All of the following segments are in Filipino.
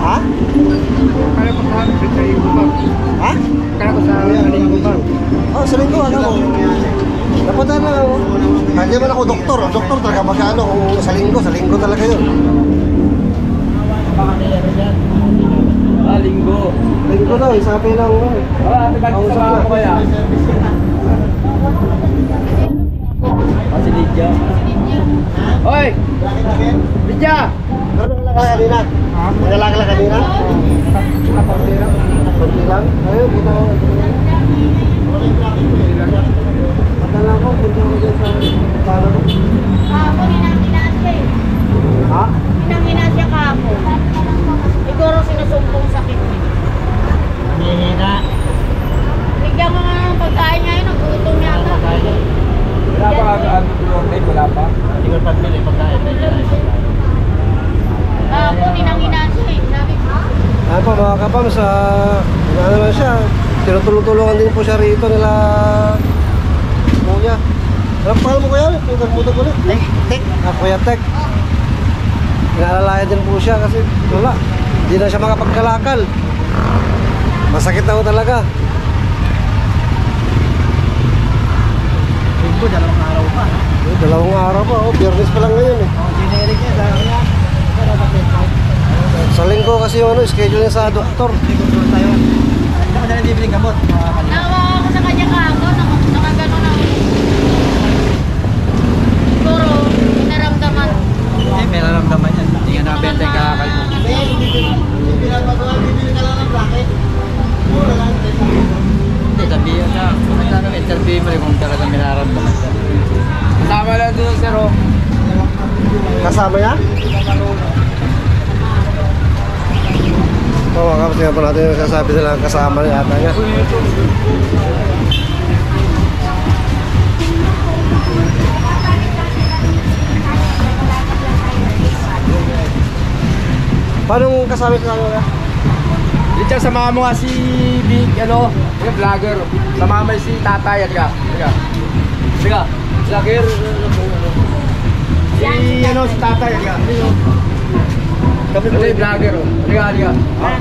Ha? Kaya ko sa linggo ba? Ha? Kaya ko sa linggo ba? Oh, sa linggo, ano mo? Napunta na ako. Hindi man ako doktor. Doktor talaga magkano kung sa linggo talaga yun. Linggo. Linggo daw, isabi lang. Nagkakasama ako kaya. Si Lydia. Hoy! Lydia! Naglalaka ka kanina? Naglalaka ka kanina? Kunti lang? Ayun, kita ko. Matala ko, punta ko dyan sa pala ko. Kahapon, hinang-hinasya eh. Ha? Hinang-hinasya kahapon. Siguro sinusumpong sakit niya. Nanihina. Bigyan mo nga ng pagkain ngayon, nagutom yata. Wala pa ang wala pa. Hindi ko pagpili pagkain. Kahapon, hinang-hinasya eh. Sabi ko, Ayan po mga kapam, sa ano lang siya, tinutulong-tulungan din po siya rito nila kuya. Anong pangalan mo kuya? Putag-putag ulit. Tek. Kuya Tek. Inaalalayan din po siya kasi wala. Hindi na siya makapagkalakal. Masakit na po talaga. Linggo, 2 araw pa. 2 araw pa, Biyernes pa lang ngayon eh. Generic niya, dahil niya. Sa linggo kasi yung schedule niya sa doktor. Tayo. Hindi ko na bibili gamot. nawa ako sa kanya kahapon, nakagano na. Siguro, naramdaman. Eh, may naramdaman yan. Hindi nga nabenta yung kakakal mo. Hindi, sabihin na. Magkano interview mo rin kung talagang may nararamdaman siya. Kasama lang doon, sir. Kasama niya? Oo, kapag nga po natin yung kasabi nila kasama niya ata niya. Paano kasama sa kanya? Richard, samahan mo nga si Big, yung vlogger. Samahan mo si Tatay. Halika. Vlogger. Si Tatay. Halika. Ito yung vlogger. Halika. Ha?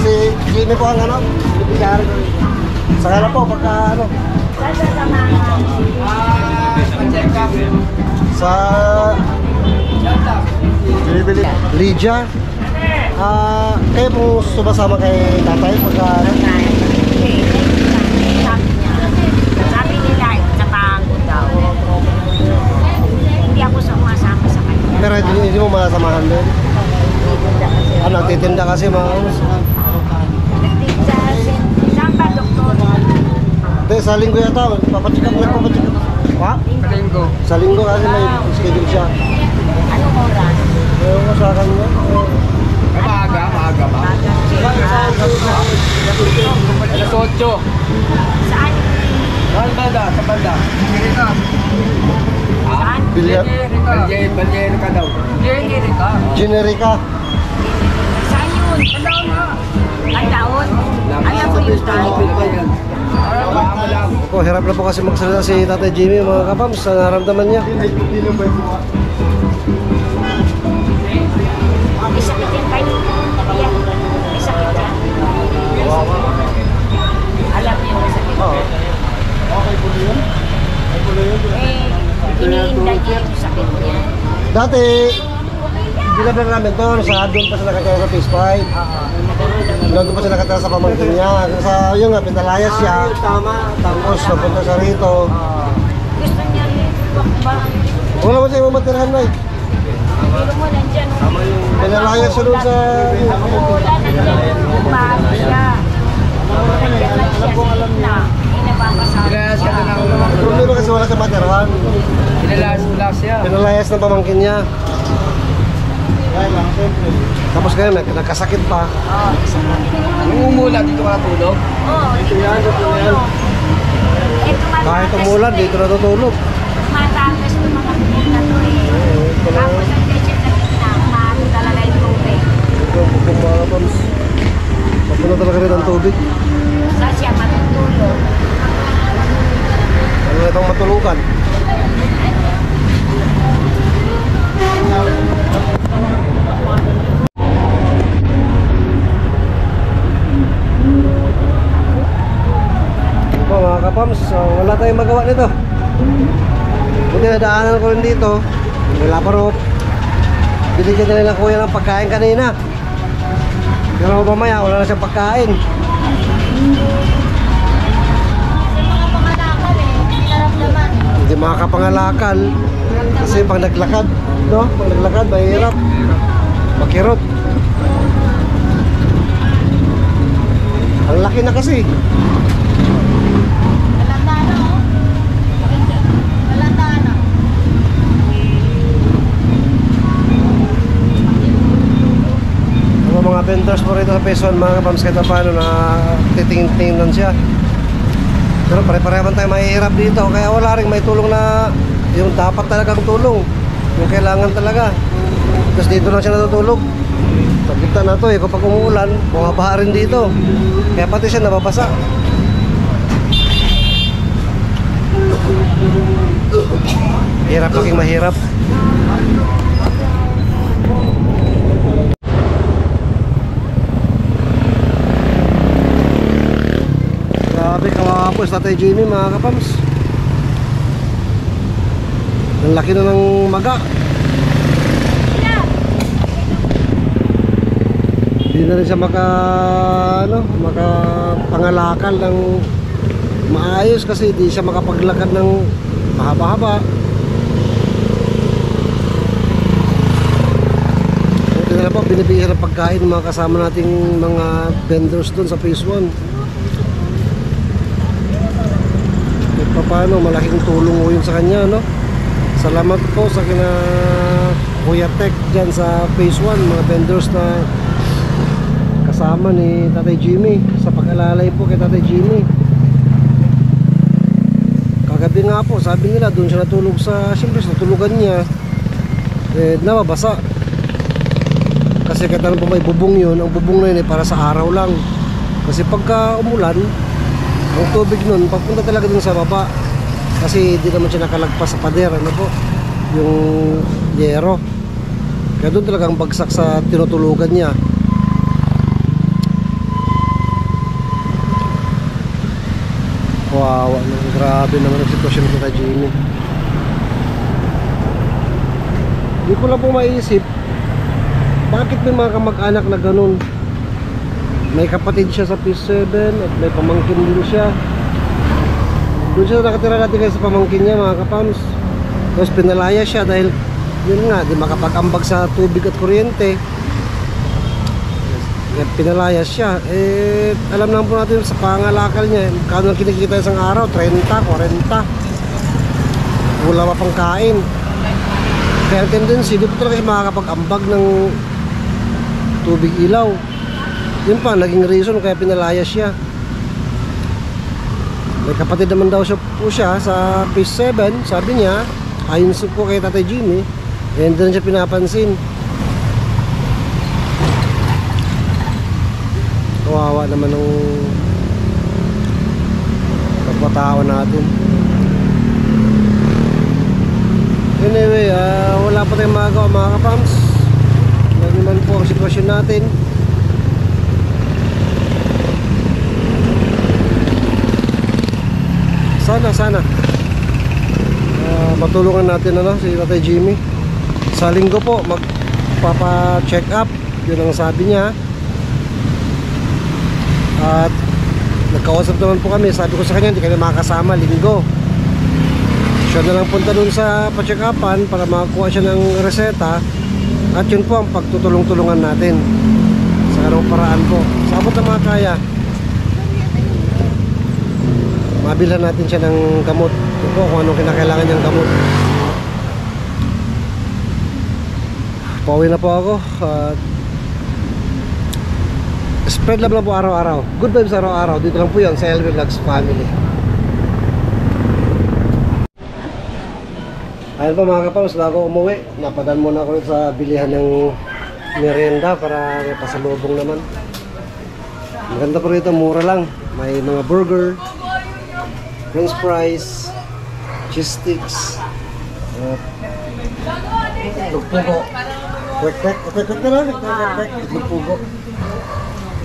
Si Jimmy po ang ano? Bibigyan ko. Sa kanya po, pagka ano? Check up. Sa Bilibili. Lydia. Kayo po sumasama kay tatay pagka ano? Sabi nila, napagod daw. Hindi ako sumasama sa kanya. Pero hindi mo masamahan din. Ano, titinda kasi mga Nagtinda, saan ba doktor? Hindi, sa linggo yata, papacheck up. Ha? Linggo. Sa linggo kasi may schedule siya. Anong oras? Ewan ko sa kanya. Maaga ba? Alas 8. Saan? Sa banda. Saan? Bilyar. Balyero ka daw. Generica. Saan yun? Ang taon? Alam mo yung taon? Ako, hirap na po kasi magsalita si Tatay Jimmy mga kapams sa naramdaman niya. May sakit yan kayo. Yan. May sakit yan. Alam niyo may sakit. Iniinda niya yung sakit niya. Dati, ginabla namin to, doon pa sila nakatira sa Peace Fight. Doon pa sila nakatira sa pamangkin niya. Sa yun nga, pinalayas siya. Tapos napunta siya rito. Gusto niya rin. Ba? Wala mo siya mamatirahan na eh. Pero mo nandyan. Pinalayas siya doon sa... Wala nandyan. Bago siya. Nandyan lang siya sa gitna. Inapapasama. Pinalayas ka na ng Problema kasi wala siya matirahan. Pinalayas siya. Pinalayas ng pamangkin niya. Tapos ngayon, nagkasakit pa. Oo, Nung umula, dito ka natulog? Oo, ito yan. Ito Kahit umulan, dito natutulog. matatas yung mga pinita to eh. Tapos ang teacher na gitna, maano talaga yung tubig. Ito, mga pams. Papuno talaga rin ang tubig. Saan siya matutulog? Ano na itong matulugan? kapams. So, wala tayong magawa nito. Buti nadaanan ko rin dito. Wala pa rin. Binigyan na nila kuya ng pagkain kanina. Pero mamaya wala na siyang pagkain. Kasi mga pangalakal eh, hindi naramdaman. Hindi makakapangalakal. Kasi pag naglakad, no? Pag naglakad, mahirap. Makirot. Ang laki na kasi. Malanda na oh. Malanda na. Ang mga vendors po rito sa Phase 1, mga kapams, kahit na paano na titingin-tingin siya. Pero pare-parehan tayo mahihirap dito. Kaya wala rin may tulong na yung dapat talagang tulong. Yung kailangan talaga. Tapos dito lang siya natutulog. Pagkita na to eh, kapag umuulan, bumabaha rin dito. Kaya pati siya nababasa. Hirap maging mahirap. Grabe, kawawa po sa Tatay Jimmy, mga kapams. Ang laki na ng maga. Hindi na rin siya makapangalakal ng maayos kasi hindi siya makapaglakad ng mahaba-haba. Buti na lang po, binibigyan ng pagkain ng mga kasama nating mga vendors doon sa Phase 1. At paano, malaking tulong ko yun sa kanya, no? Salamat po sa kina Kuya Tech dyan sa Phase 1, mga vendors na kasama ni Tatay Jimmy, sa pag-alalay po kay Tatay Jimmy. Kagabi nga po, sabi nila doon siya natulog sa, siyempre sa tulugan niya, nababasa. Kasi kahit ano po may bubong yun, ang bubong na yun para sa araw lang. Kasi pagka umulan, ang tubig nun papunta talaga dun sa baba. Kasi hindi naman siya nakalagpas sa pader, ano po, yung yero. Kaya doon talagang bagsak sa tinutulugan niya. Wow, grabe naman ang sitwasyon ni Tatay Jimmy. Hindi ko lang po maiisip bakit may mga kamag-anak na ganun. May kapatid siya sa Phase 7 at may pamangkin din siya. Doon siya nakatira natin kayo sa pamangkin niya, mga kapams. Tapos pinalaya siya dahil yun nga, di makapag-ambag sa tubig at kuryente. Kaya pinalaya siya. Alam naman po natin sa pangalakal niya, kano kinikita isang araw, 30, 40. Wala pa pang kain. Kaya ang tendency, di po talaga siya makakapag-ambag ng tubig ilaw. Yun pa, naging reason kaya pinalaya siya. May kapatid naman daw siya po siya sa Phase 7. Sabi niya, ayon po kay Tatay Jimmy, hindi na siya pinapansin. Kawawa naman ng kapwa-tao natin. Anyway, wala pa tayong magagawa, mga kapams. Yan naman po ang sitwasyon natin. Sana matulungan natin si Tatay Jimmy. Sa linggo po magpapa-check up, yun ang sabi niya. At nagkausap naman po kami. Sabi ko sa kanya, hindi kami makakasama linggo. Siya na lang punta dun sa pa-check upan para makakuha siya ng reseta. At yun po ang pagtutulong-tulungan natin sa anong paraan po. Sa abot na mga kaya, mabilhan natin siya ng gamot. Yun po kung anong kinakailangan niyang gamot. Pauwi na po ako. Spread love lang po araw-araw. Good vibes araw-araw. Dito lang po yun sa LV Vlogs Family. Ayun po mga kapams, bago umuwi, napadaan muna ako sa bilihan ng merienda para may pasalubong naman. Maganda po rito, mura lang. May mga burger, french fries, cheese sticks, lugpugo. Kwek-kwek na lang, lugpugo.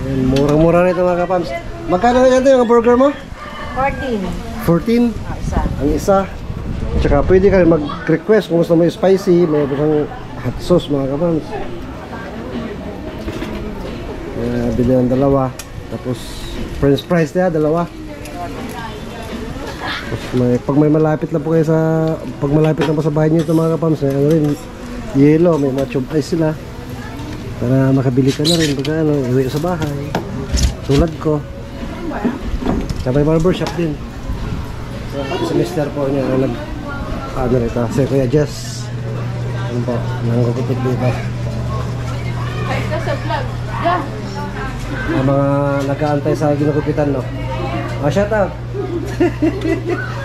Murang-mura rito mga kapams. Magkano na ito yung burger mo? 14. 14 Isa. ang isa. Tsaka pwede ka rin mag-request kung gusto mo yung spicy, may isang hot sauce mga kapams. Bili ng dalawa. Tapos french fries niya, dalawa. Tapos pag may malapit lang po kayo sa, pag malapit lang po sa bahay niyo ito mga kapams, may ano rin, yelo, may mga chub ice sila. Para makabili ka na rin pag ano, iwi sa bahay. Tulad ko. Tsaka may barbershop din. So, mister po niya nag ano rito, si Kuya Jess. Ano po, nangagupit dito. Ay, sa vlog. Yeah. Ang mga nag-aantay sa ginugupitan, no? Oh, shout out!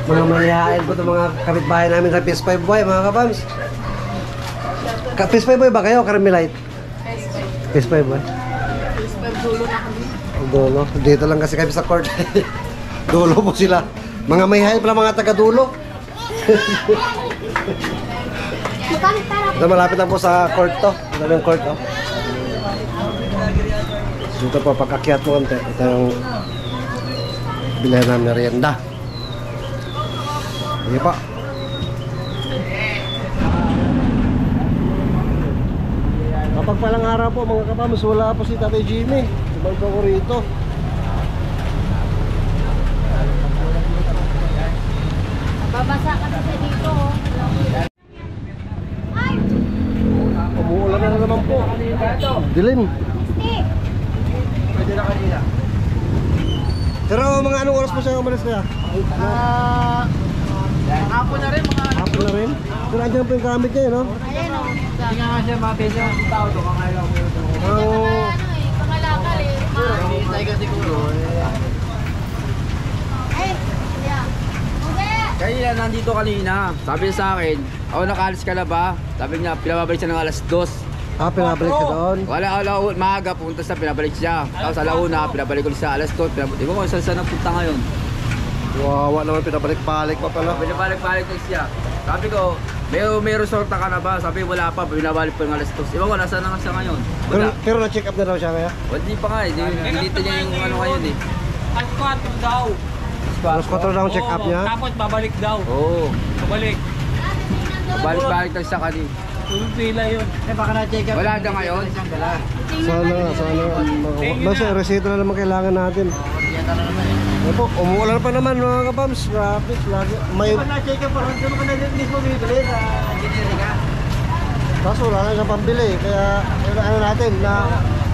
Mga mayayain po itong mga kapitbahay namin sa PS5 Boy, mga kabams. PS5 Boy ba kayo o Carmelite? PS5 Boy? PS5 dulo na kami. Dulo. Dito lang kasi kami sa court. Dulo po sila. Mga mayayain pala mga taga-dulo. Ito malapit lang po sa court to. Ito yung court to. Dito po pagkakyat mo konti. Ito yung bilhan namin na merienda. Sige po. Kapag palang araw po mga kapams, wala po si Tatay Jimmy. Tumal po ko rito. Babasa ka kasi dito. Oh. Ay! Umuulan na naman po. Dilim. Steve! Pwede na kanina. Pero mga anong oras po siya umalis kaya? Hapon na rin mga Hapon na rin? Pero andyan po yung gamit niya, no? Ayan o. Hindi nga siya mga peso ng tao to. Kakailang ko ito. Pangalakal eh. Hinihintay ka siguro. Ay! Yeah. Okay! Kaya nandito kanina, sabi niya sa akin, nakaalis ka na ba? Sabi niya, pinababalik siya ng alas 2. Pinabalik ka doon. Wala, maaga pumunta sa pinabalik siya. Tapos alauna, pinabalik ulit sa alas 2. Di ba kung saan nagpunta ngayon? Wawa naman, pinabalik-balik pa pala. Pinabalik-balik na siya. Sabi ko, may resulta ka na ba? Sabi wala pa, pinabalik pa ng alas 2. Iba ko, nasaan na nga siya ngayon? Wala. Pero na-check up na daw siya kaya? Hindi pa nga eh, dito niya yung ano ngayon eh. At 4 daw. Alas 4 daw ang check up niya? Tapos babalik daw. Oo. Babalik. Balik-balik lang siya kanina. Tulog pila yun. Wala na ngayon. Sana. Basta reseta na naman kailangan natin. Opo, umuulan pa naman mga kapams. Traffic, lagi. May... na-check up parang doon ka na mismo bibili sa generika. Kaso wala na siyang pambili. Kaya ano natin na...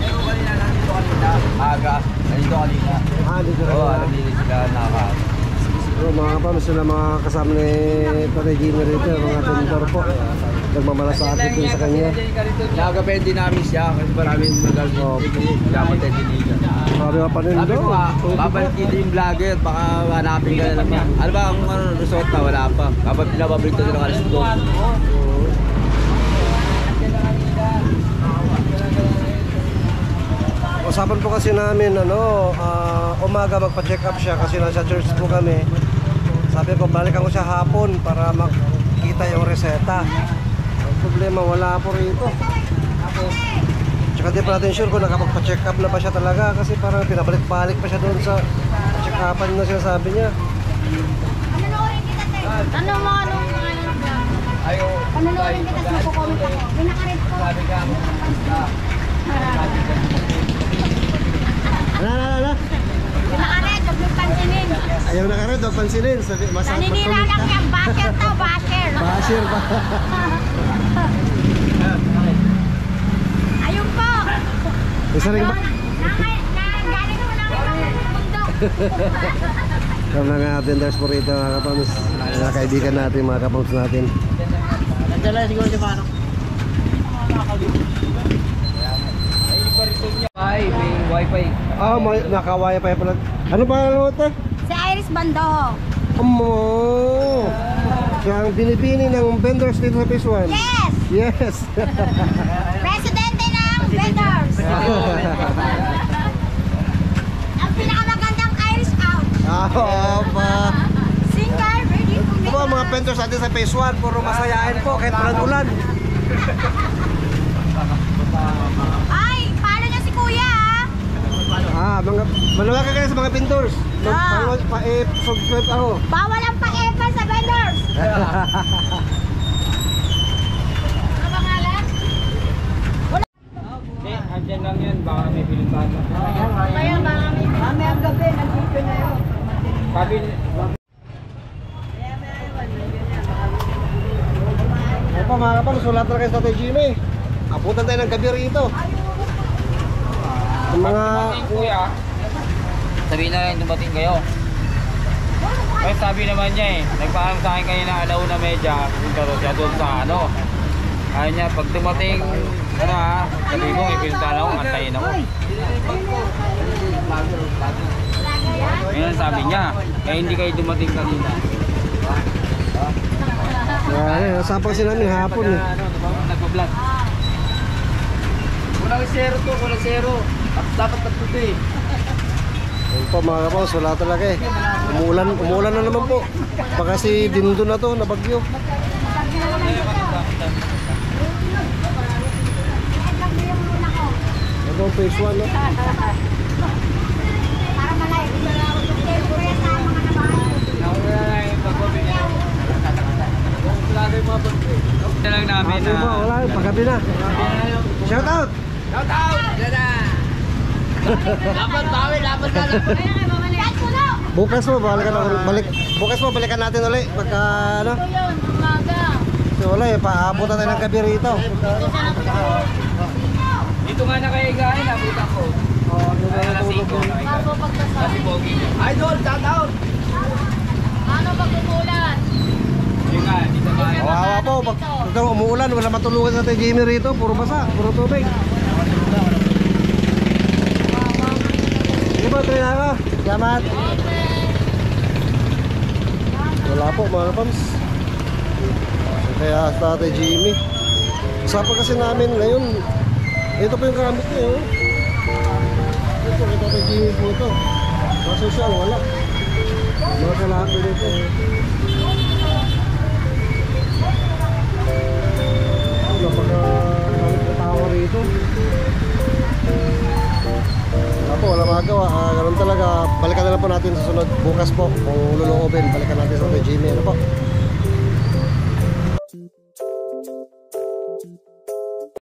Pero kanina nandito kanina. Aga. Nandito kanina. Dito rin. Oo, nandito sila nakaka. So, mga kapams sila mga kasama ni Tatay Jimmy rito. Mga tendor po. Nagmamalasakit din sa kanya. Nagabayan din namin siya kasi maraming magagawa. Dapat ay diniga. Sabi ka pa rin Sabi daw. ko nga, babalik dito yung vlogger, baka hanapin ka na naman. Ano ba ang result na? Wala pa. Kapag pinababalik ito ng alas 2. Usapan po kasi namin umaga magpa-check up siya kasi nasa church po kami. Sabi ko balikan ko siya hapon para makita yung reseta. Ang problema wala po rito. Tsaka di pa natin sure kung nakapagpa-check up na ba siya talaga kasi parang pinabalik-balik pa siya doon sa check upan na sinasabi niya. Panonoodin kita, te. Tanong mo anong pangalan ba? Ayaw. Panonoodin kita sa magko-comment ako. May nakaread ko. Ala. May nakaread, huwag mong pansinin. Ayaw na ka rin, daw pansinin. Naninira lang yan. Basher to, basher. Basher ba? Ayun po. Isa rin ba? Galing mo namin ng bundok. Kami mga vendors po rito mga kapams. Mga kaibigan natin, mga kapams natin. Nandala siguro si Mano. Ay, may wifi. May nakawaya pa pala. Ano pa ano ito? Si Iris Bando. Amo! Siya ang binibini ng vendors dito sa Phase 1. Yes! Yes! Presidente ng vendors. Ang pinakamagandang Iris out. Pa. Singer, ready to Ito po mga vendors natin sa Phase 1. Puro masayain po kahit ulan-ulan. Ay, paano niya si Kuya? Manawagan kayo sa mga vendors. subscribe ako. Bawal ang pa-epa sa vendors. Ano pangalan? Hindi, andyan lang yan. Baka may pilipata. Kaya marami. Mamayang gabi, nandito na yun. Sabi, Ano pa mga kapag, sulat na kayo sa Tatay Jimmy. Abutan tayo ng gabi rito. Yung mga... dumating kuya, sabihin na rin dumating kayo. Kasi sabi naman niya eh, nagpaalam sa akin kayo na alauna medya, punta rin siya doon sa ano. Ayaw niya, pag dumating, ano ha, sabi mo, ipinunta na ako, antayin ako. Ngayon sabi niya, kaya hindi kayo dumating kanina. Nasapang sila namin hapon eh. Nagpa-vlog. Kulang zero to, kulang zero. Dapat nagtuto eh. Ayun po mga kapag, sulat talaga eh. Umuulan na naman po. Baka si Dindo na to, na bagyo. Ito ang phase 1 no? Para malay. Siyempre sa mga nabahay. Ito lang namin Ate po, wala, paggabi na. Shout out! Shout out! Yan na! Laban bawi, laban na lang. Kaya kayo mamali. Kahit puno. Bukas mo, balikan natin ulit. Pagka ano? Ito yun, umaga. So wala eh, paabutan tayo ng gabi rito. Ito siya natutulog. Dito nga na kayo gahin, nabuta ko. Ay, alas 5. Bago pagkasal. Kasi pogi. Idol, shout out! Ano pag umulan? Yun nga, dito ba? Kawawa po, pag ito umuulan, wala matulungan sa Tatay Jimmy rito. Puro basa, puro tubig. Sige po, tuloy na ako. Salamat. Wala po mga kapams. Kaya sa Tatay Jimmy. Usapan kasi namin ngayon. Ito po yung gamit niya. Oh. Ito kay Tatay Jimmy po ito. Kaso siya, wala. Mga kalahati dito. Napaka-lamit na tawa rito. Wala po, wala magawa. Ganun talaga. Balikan na lang po natin sa sunod. Bukas po, kung luluobin, balikan natin sa Tatay Jimmy. Ano po?